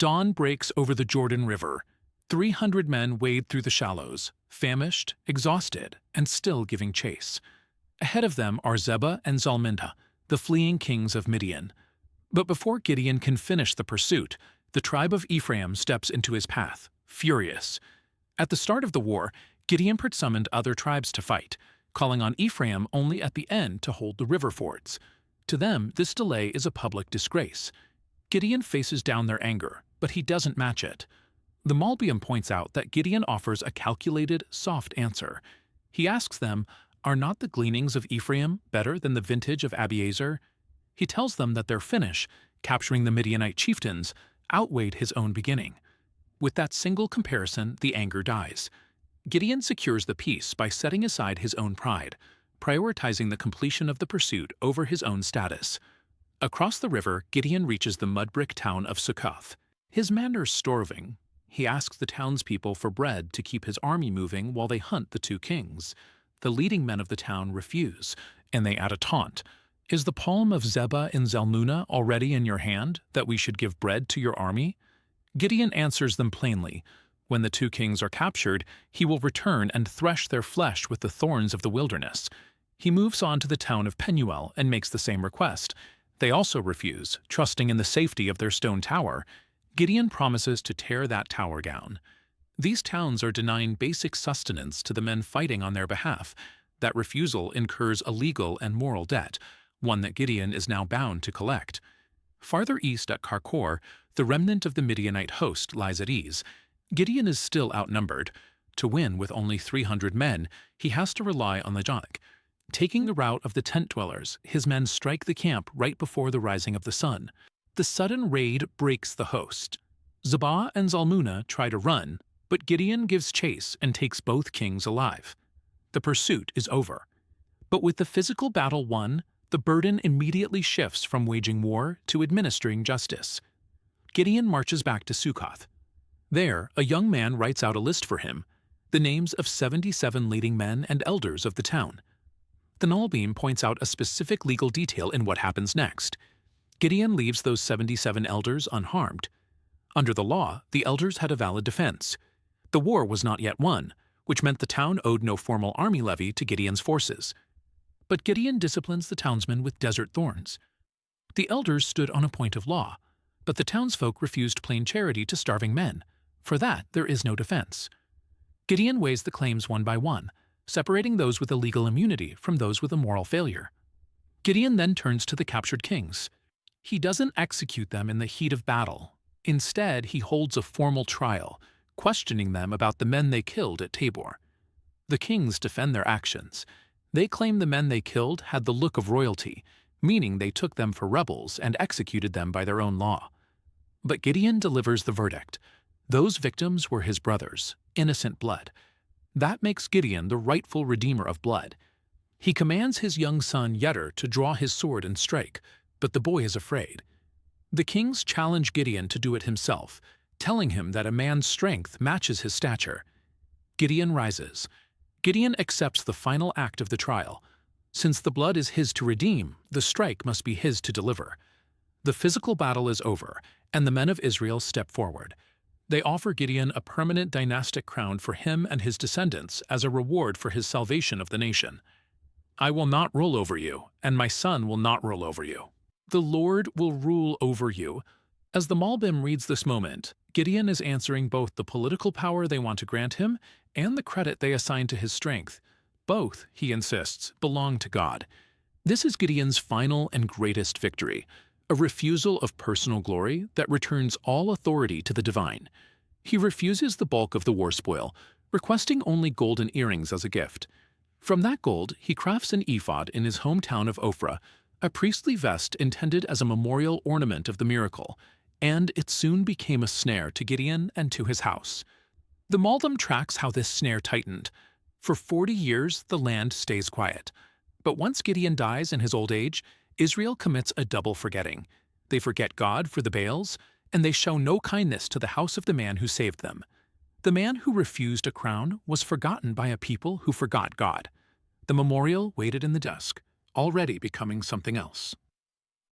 Dawn breaks over the Jordan River. 300 men wade through the shallows, famished, exhausted, and still giving chase. Ahead of them are Zebah and Zalmunna, the fleeing kings of Midian. But before Gideon can finish the pursuit, the tribe of Ephraim steps into his path, furious. At the start of the war, Gideon summoned other tribes to fight, calling on Ephraim only at the end to hold the river fords. To them, this delay is a public disgrace. Gideon faces down their anger, but he doesn't match it. The Malbim points out that Gideon offers a calculated, soft answer. He asks them, "Are not the gleanings of Ephraim better than the vintage of Abiezer?" He tells them that their finish, capturing the Midianite chieftains, outweighed his own beginning. With that single comparison, the anger dies. Gideon secures the peace by setting aside his own pride, prioritizing the completion of the pursuit over his own status. Across the river, Gideon reaches the mud-brick town of Succoth. His men are starving. He asks the townspeople for bread to keep his army moving while they hunt the two kings. The leading men of the town refuse, and they add a taunt. "Is the palm of Zebah and Zalmunna already in your hand, that we should give bread to your army?" Gideon answers them plainly. When the two kings are captured, he will return and thresh their flesh with the thorns of the wilderness. He moves on to the town of Penuel and makes the same request. They also refuse, trusting in the safety of their stone tower. Gideon promises to tear that tower down. These towns are denying basic sustenance to the men fighting on their behalf. That refusal incurs a legal and moral debt, one that Gideon is now bound to collect. Farther east at Karkor, the remnant of the Midianite host lies at ease. Gideon is still outnumbered. To win with only 300 men, he has to rely on the Tanach. Taking the route of the tent-dwellers, his men strike the camp right before the rising of the sun. The sudden raid breaks the host. Zebah and Zalmunna try to run, but Gideon gives chase and takes both kings alive. The pursuit is over. But with the physical battle won, the burden immediately shifts from waging war to administering justice. Gideon marches back to Succoth. There, a young man writes out a list for him, the names of 77 leading men and elders of the town. The Malbim points out a specific legal detail in what happens next. Gideon leaves those 77 elders unharmed. Under the law, the elders had a valid defense. The war was not yet won, which meant the town owed no formal army levy to Gideon's forces. But Gideon disciplines the townsmen with desert thorns. The elders stood on a point of law, but the townsfolk refused plain charity to starving men. For that, there is no defense. Gideon weighs the claims one by one, separating those with a legal immunity from those with a moral failure. Gideon then turns to the captured kings. He doesn't execute them in the heat of battle. Instead, he holds a formal trial, questioning them about the men they killed at Tabor. The kings defend their actions. They claim the men they killed had the look of royalty, meaning they took them for rebels and executed them by their own law. But Gideon delivers the verdict. Those victims were his brothers, innocent blood. That makes Gideon the rightful redeemer of blood. He commands his young son Yeter to draw his sword and strike, but the boy is afraid. The kings challenge Gideon to do it himself, telling him that a man's strength matches his stature. Gideon rises. Gideon accepts the final act of the trial. Since the blood is his to redeem, the strike must be his to deliver. The physical battle is over, and the men of Israel step forward. They offer Gideon a permanent dynastic crown for him and his descendants as a reward for his salvation of the nation. "I will not rule over you, and my son will not rule over you. The Lord will rule over you." As the Malbim reads this moment, Gideon is answering both the political power they want to grant him and the credit they assign to his strength. Both, he insists, belong to God. This is Gideon's final and greatest victory, a refusal of personal glory that returns all authority to the divine. He refuses the bulk of the war spoil, requesting only golden earrings as a gift. From that gold, he crafts an ephod in his hometown of Ophrah, a priestly vest intended as a memorial ornament of the miracle, and it soon became a snare to Gideon and to his house. The Malbim tracks how this snare tightened. For 40 years, the land stays quiet. But once Gideon dies in his old age, Israel commits a double forgetting. They forget God for the Baals, and they show no kindness to the house of the man who saved them. The man who refused a crown was forgotten by a people who forgot God. The memorial waited in the dusk, already becoming something else.